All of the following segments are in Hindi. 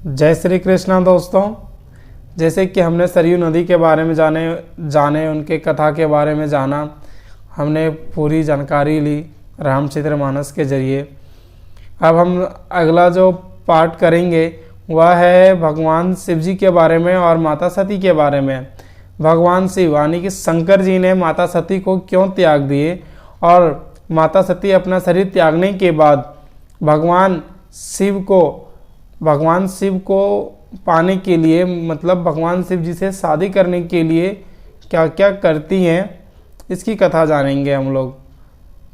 जय श्री कृष्णा दोस्तों। जैसे कि हमने सरयू नदी के बारे में जाने उनके कथा के बारे में जाना, हमने पूरी जानकारी ली रामचरितमानस के जरिए। अब हम अगला जो पाठ करेंगे वह है भगवान शिव जी के बारे में और माता सती के बारे में। भगवान शिव यानी कि शंकर जी ने माता सती को क्यों त्याग दिए और माता सती अपना शरीर त्यागने के बाद भगवान शिव को पाने के लिए, मतलब भगवान शिव जी से शादी करने के लिए क्या क्या करती हैं, इसकी कथा जानेंगे हम लोग।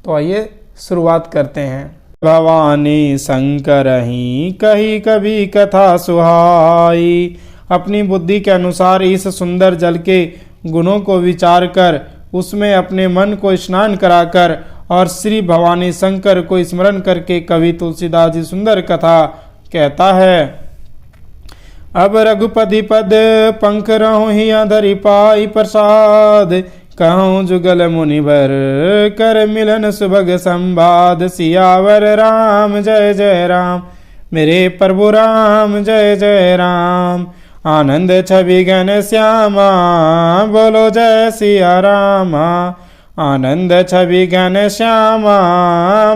तो आइए शुरुआत करते हैं। भवानी शंकर ही कही कभी कथा सुहाई। अपनी बुद्धि के अनुसार इस सुंदर जल के गुणों को विचार कर उसमें अपने मन को स्नान कराकर और श्री भवानी शंकर को स्मरण करके कवि तुलसीदास जी सुंदर कथा कहता है। अब रघुपति पद पंख रहूं ही धरि पाई प्रसाद, कहूँ जुगल मुनिवर कर मिलन सुभग संवाद। सियावर राम जय जय राम, मेरे प्रभु राम जय जय राम। आनंद छवि घन श्यामा, बोलो जय सिया रामा। आनंद छवि घन श्यामा,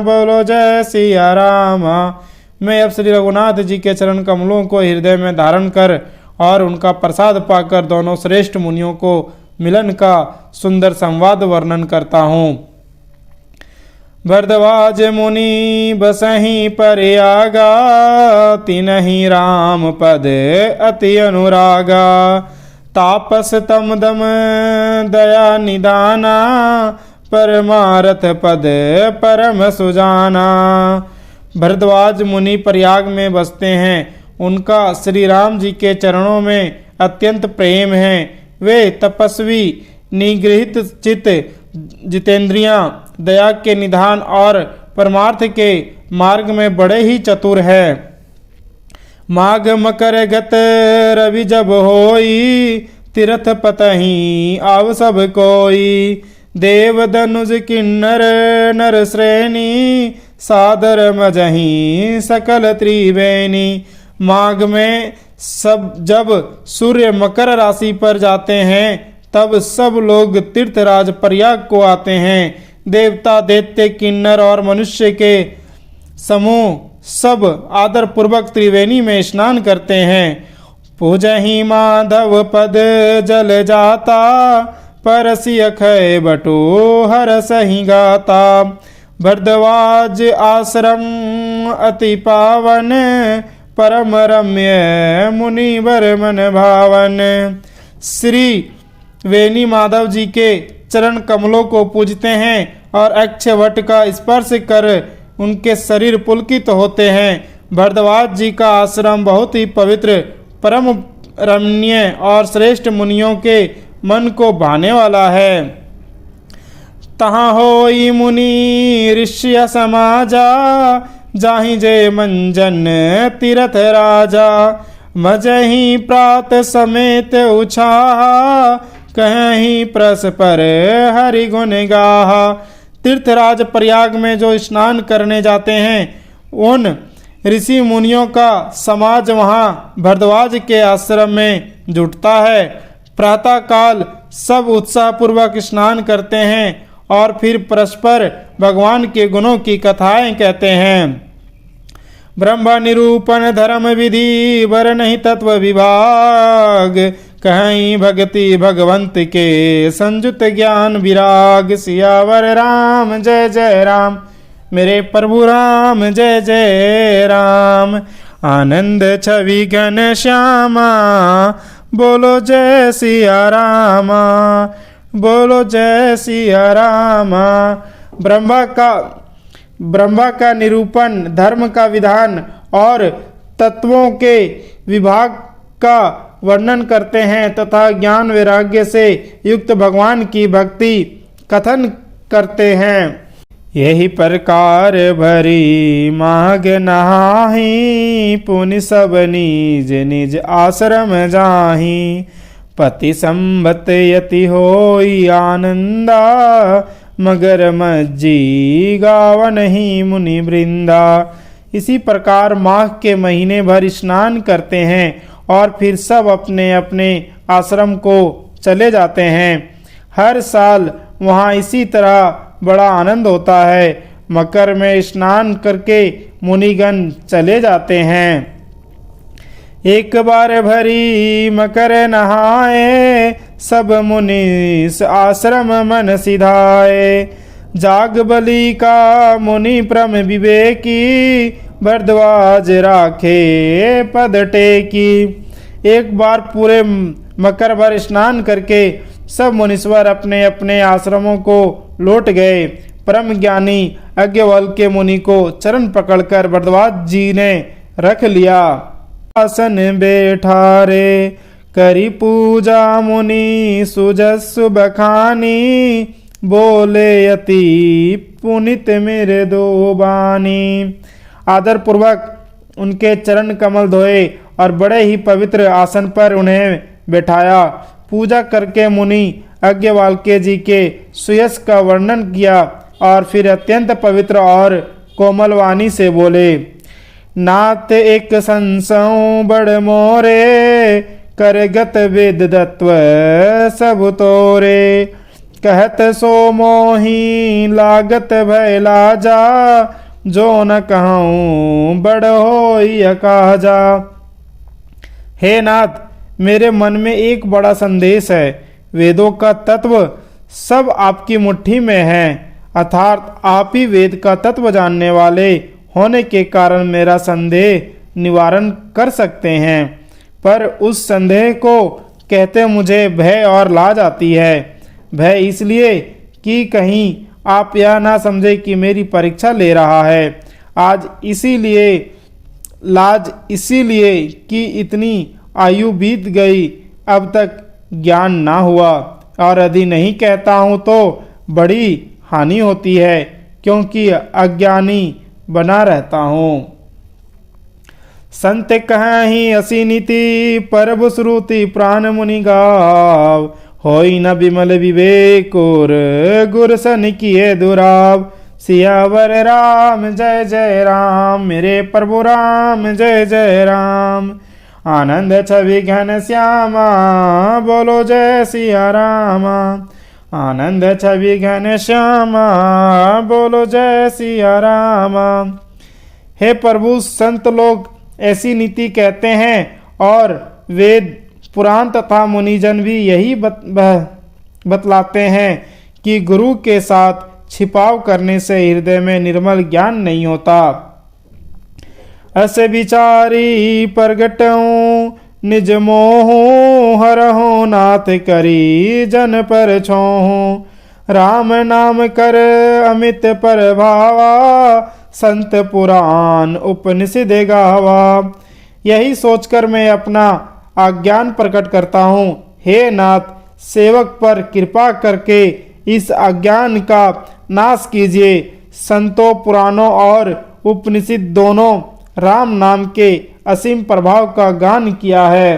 बोलो जय सिया रामा। मैं अब श्री रघुनाथ जी के चरण कमलों को हृदय में धारण कर और उनका प्रसाद पाकर दोनों श्रेष्ठ मुनियों को मिलन का सुंदर संवाद वर्णन करता हूँ। भरद्वाज मुनि बसहीं प्रयागा, तिनहि राम पद अति अनुरागा। तापस तम दम दया निदाना, परमारथ पद परम सुजाना। भरद्वाज मुनि प्रयाग में बसते हैं। उनका श्री राम जी के चरणों में अत्यंत प्रेम है। वे तपस्वी, निगृहित चित्त, जितेंद्रियां, दया के निधान और परमार्थ के मार्ग में बड़े ही चतुर है। माघ मकर गत रवि जब होई, तीर्थ पतहि आव सब कोई। देव धनुज किन्नर नर श्रेणी, सादर मजही सकल त्रिवेणी। माघ में जब सूर्य मकर राशि पर जाते हैं तब सब लोग तीर्थराज प्रयाग को आते हैं। देवता, दैत्य, किन्नर और मनुष्य के समूह सब आदर पूर्वक त्रिवेणी में स्नान करते हैं। पूजहि माधव पद जल जाता, परसि अखय बटो हर सही गाता। भरद्वाज आश्रम अति पावन, परम रम्य मुनिवर मन भावन। श्री वेणी माधव जी के चरण कमलों को पूजते हैं और अक्षयवट का स्पर्श कर उनके शरीर पुलकित होते हैं। भरद्वाज जी का आश्रम बहुत ही पवित्र, परम रमणीय और श्रेष्ठ मुनियों के मन को भाने वाला है। तहाँ होई मुनि ऋष्य समाजा, जाहि जय मंजन तीरथ राजा। मजहि प्रात समेत उछाहा, कहीं प्रस पर हरि गुण गाहा। तीर्थराज प्रयाग में जो स्नान करने जाते हैं उन ऋषि मुनियों का समाज वहाँ भरद्वाज के आश्रम में जुटता है। प्रातः काल सब उत्साहपूर्वक स्नान करते हैं और फिर परस्पर भगवान के गुणों की कथाएं कहते हैं। ब्रह्म निरूपण धर्म विधि वर नहीं तत्व विभाग, कहीं भक्ति भगवंत के संयुत ज्ञान विराग। सियावर राम जय जय राम, मेरे प्रभु राम जय जय राम। आनंद छवि घन श्यामा, बोलो जय सिया रामा। बोलो जय सिया रामा। ब्रह्मा का निरूपण, धर्म का विधान और तत्वों के विभाग का वर्णन करते हैं तथा ज्ञान वैराग्य से युक्त भगवान की भक्ति कथन करते हैं। यही प्रकार भरी माघ नहाही, पुनि सब निज निज आश्रम जाही। पति संबत यति होई आनंदा, मगर मज्जी गावन ही मुनि वृंदा। इसी प्रकार माघ के महीने भर स्नान करते हैं और फिर सब अपने अपने आश्रम को चले जाते हैं। हर साल वहाँ इसी तरह बड़ा आनंद होता है। मकर में स्नान करके मुनिगण चले जाते हैं। एक बार भरी मकर नहाए, सब मुनीस आश्रम मन सिधाए। जाग बलि का मुनि परम विवेकी, भरद्वाज राखे पद टेकी। एक बार पूरे मकर भर स्नान करके सब मुनीश्वर अपने अपने आश्रमों को लौट गए। परम ज्ञानी अज्ञवल्क्य मुनि को चरण पकड़कर भरद्वाज जी ने रख लिया। आसन बैठारे, करी पूजा मुनि सुजस्सु बखानी। बोले अति पुनित मेरे दो बानी। आदर पूर्वक उनके चरण कमल धोए और बड़े ही पवित्र आसन पर उन्हें बैठाया। पूजा करके मुनि अज्ञवल्क्य जी के सुयश का वर्णन किया और फिर अत्यंत पवित्र और कोमल वाणी से बोले, नाथ एक संसौ बड़ मोरे, करगत वेद तत्व सब तोरे। कहत सो मोही लागत भय लाजा, जो न कहूँ बड़ होई अकाजा। हे नाथ, मेरे मन में एक बड़ा संदेश है। वेदों का तत्व सब आपकी मुट्ठी में है, अर्थात आप ही वेद का तत्व जानने वाले होने के कारण मेरा संदेह निवारण कर सकते हैं। पर उस संदेह को कहते मुझे भय और लाज आती है। भय इसलिए कि कहीं आप यह ना समझे कि मेरी परीक्षा ले रहा है। आज इसीलिए लाज इसीलिए कि इतनी आयु बीत गई, अब तक ज्ञान ना हुआ, और यदि नहीं कहता हूँ तो बड़ी हानि होती है, क्योंकि अज्ञानी बना रहता हूँ। संत कहीं असी नीति, परब श्रुति प्राण मुनि गाव। होई न विमल विवेक और गुर सन किए दुराव। सियावर राम जय जय राम, मेरे प्रभु राम जय जय राम। आनंद छवि घन श्यामा, बोलो जय सिया रामा। आनंद छवि घन श्यामा, बोलो जय सिया रामा। हे प्रभु, संत लोग ऐसी नीति कहते हैं और वेद पुराण तथा मुनिजन भी यही बतलाते हैं कि गुरु के साथ छिपाव करने से हृदय में निर्मल ज्ञान नहीं होता। अस विचारी प्रगटऊं निज मोहूं, हरहूं नाथ करी जन पर छोहूं। राम नाम कर अमित पर भावा, संत पुराण उपनिषद गावा। यही सोचकर मैं अपना अज्ञान प्रकट करता हूँ। हे नाथ, सेवक पर कृपा करके इस अज्ञान का नाश कीजिए। संतों, पुराणों और उपनिषद दोनों राम नाम के असीम प्रभाव का गान किया है।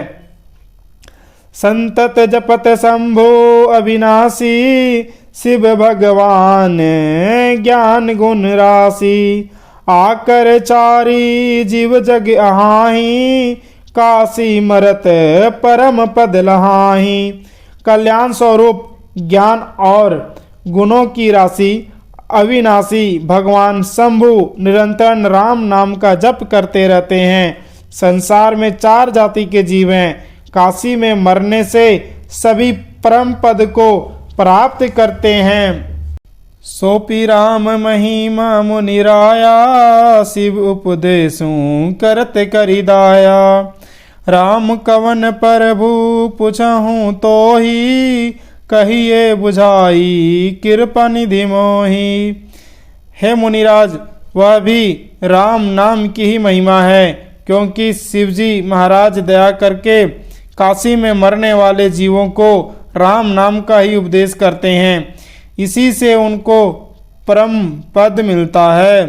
संतत जपत शंभो अविनाशी, शिव भगवान ज्ञान गुण राशि। आकर चारी जीव जग अहाही, काशी मरत परम पद लहाही। कल्याण स्वरूप ज्ञान और गुणों की राशि अविनाशी भगवान शंभु निरंतर राम नाम का जप करते रहते हैं। संसार में 4 जाति के जीव हैं। काशी में मरने से सभी परम पद को प्राप्त करते हैं। सोपी राम महिमा मुनिराया, शिव उपदेशों करत करिदाया। राम कवन प्रभु पुछहूँ तो ही, कहिए बुझाई कृपा निधि मोही। हे मुनिराज, वह भी राम नाम की ही महिमा है, क्योंकि शिवजी महाराज दया करके काशी में मरने वाले जीवों को राम नाम का ही उपदेश करते हैं। इसी से उनको परम पद मिलता है।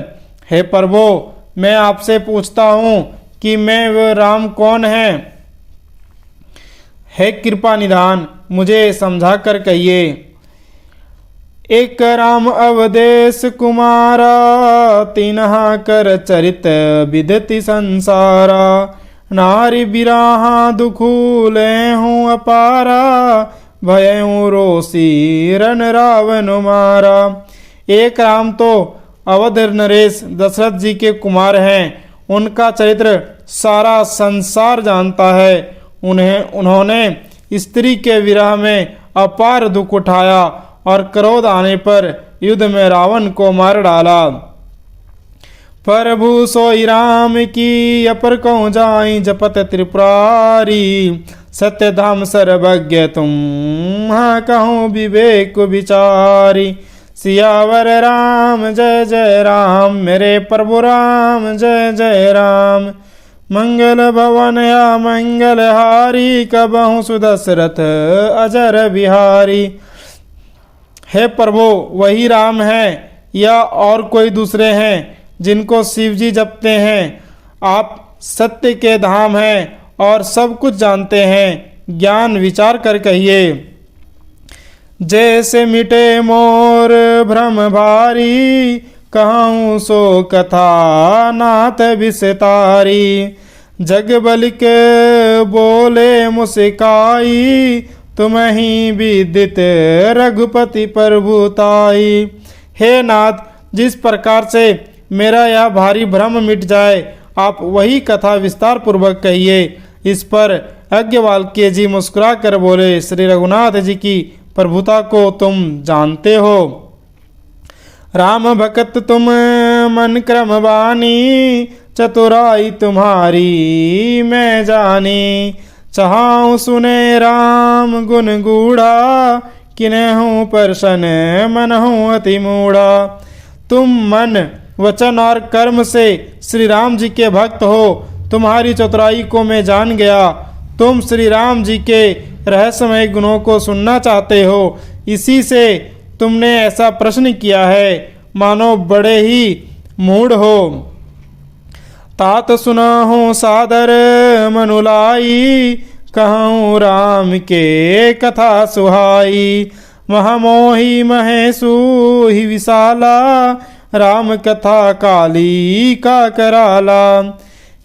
हे प्रभु, मैं आपसे पूछता हूँ कि मैं वह राम कौन है? हे कृपा निधान, मुझे समझा कर कहिए। एक राम अवदेश कुमारा, तिन्हा कर चरित विदति संसारा। नारी बिराहा दुखूले हूँ अपारा, भयऊँ रोसी रन रावण मारा। एक राम तो अवध नरेश दशरथ जी के कुमार हैं, उनका चरित्र सारा संसार जानता है। उन्होंने स्त्री के विरह में अपार दुख उठाया और क्रोध आने पर युद्ध में रावण को मार डाला। प्रभु सोई राम की अपर को जाई, जपत त्रिपुरारी। सत्य धाम सर्वज्ञ तुम हाँ कहूँ विवेक विचारी। सियावर राम जय जय राम, मेरे प्रभु राम जय जय राम। मंगल भवन या मंगल हारी, कबहु सुदशरथ अजर बिहारी। हे प्रभु, वही राम है या और कोई दूसरे हैं जिनको शिव जी जपते हैं? आप सत्य के धाम हैं और सब कुछ जानते हैं, ज्ञान विचार कर कहिए। जैसे मिटे मोर भ्रम भारी, कहूँ सो कथा नाथ विस्तारी। जग बलिक बोले मुस्काई, तुम्हीं विदित रघुपति प्रभुताई। हे नाथ, जिस प्रकार से मेरा यह भारी भ्रम मिट जाए, आप वही कथा विस्तार पूर्वक कहिए। इस पर याज्ञवल्क्य जी मुस्कुरा कर बोले, श्री रघुनाथ जी की प्रभुता को तुम जानते हो। राम भक्त तुम मन क्रम बानी, चतुराई तुम्हारी मैं जानी। चाहूँ सुने राम गुण गूढ़ा, किन्हूँ परसन मन हूँ अति मूढ़ा। तुम मन वचन और कर्म से श्री राम जी के भक्त हो, तुम्हारी चतुराई को मैं जान गया। तुम श्री राम जी के रहस्यमय गुणों को सुनना चाहते हो, इसी से तुमने ऐसा प्रश्न किया है, मानो बड़े ही मूढ़ हो। तात सुनाहूँ सादर मनुलाई, कहूँ राम के कथा सुहाई। महामोही महेशु ही विशाला, राम कथा काली का कराला।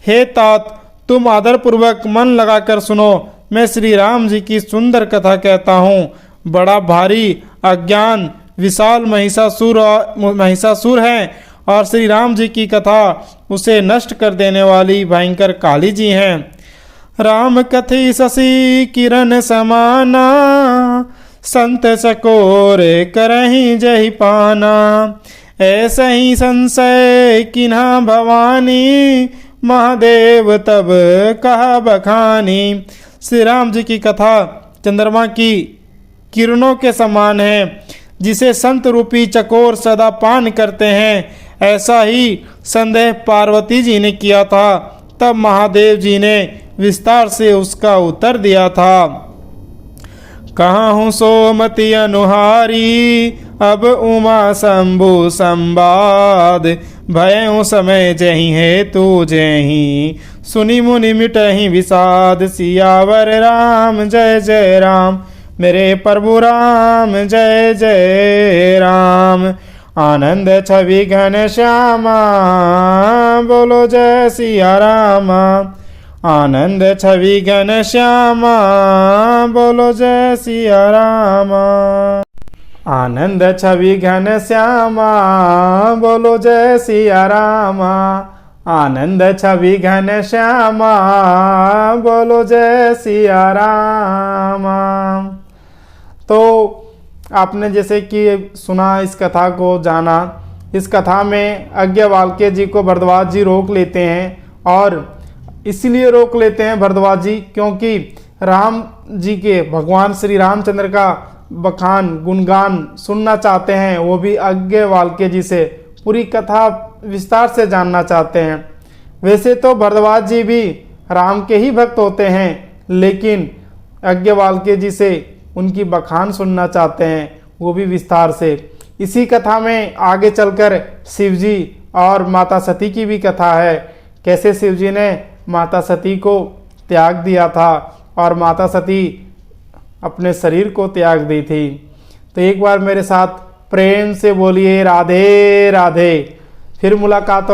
हे तात, तुम आदर पूर्वक मन लगाकर सुनो, मैं श्री राम जी की सुंदर कथा कहता हूँ। बड़ा भारी अज्ञान विशाल महिषासुर है और श्री राम जी की कथा उसे नष्ट कर देने वाली भयंकर काली जी हैं। राम कथी शशि किरण समाना, संत चकोर करहीं जहि पाना। ऐसे ही संशय किन्हा भवानी, महादेव तब कहा बखानी। श्री राम जी की कथा चंद्रमा की किरणों के समान है, जिसे संत रूपी चकोर सदा पान करते हैं। ऐसा ही संदेह पार्वती जी ने किया था, तब महादेव जी ने विस्तार से उसका उत्तर दिया था। कहाँ हूँ सोमति अनुहारी, अब उमा शंभु संवाद। भयउ समय जही है तू जही, सुनी मुनि मिटहि विषाद। सियावर राम जय जय राम, मेरे प्रभु राम जय जय राम। आनंद छवि घन श्यामा, बोलो जय सिया रामा। आनंद छवि घन श्यामा, बोलो जय सिया रामा। आनंद छवि घन श्यामा, बोलो जय सिया रामा। आनंद छवि घन श्यामा, बोलो जय सिया रामा। तो आपने जैसे कि सुना, इस कथा को जाना। इस कथा में याज्ञवल्क्य जी को भरद्वाज जी रोक लेते हैं, और इसलिए रोक लेते हैं भरद्वाज जी क्योंकि राम जी के, भगवान श्री रामचंद्र का बखान गुणगान सुनना चाहते हैं, वो भी याज्ञवल्क्य जी से पूरी कथा विस्तार से जानना चाहते हैं। वैसे तो भरद्वाज जी भी राम के ही भक्त होते हैं, लेकिन याज्ञवल्क्य जी से उनकी बखान सुनना चाहते हैं, वो भी विस्तार से। इसी कथा में आगे चलकर शिवजी और माता सती की भी कथा है, कैसे शिवजी ने माता सती को त्याग दिया था और माता सती अपने शरीर को त्याग दी थी। तो एक बार मेरे साथ प्रेम से बोलिए राधे राधे। फिर मुलाकात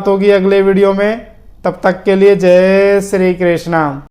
होगी अगले वीडियो में। तब तक के लिए जय श्री कृष्णा।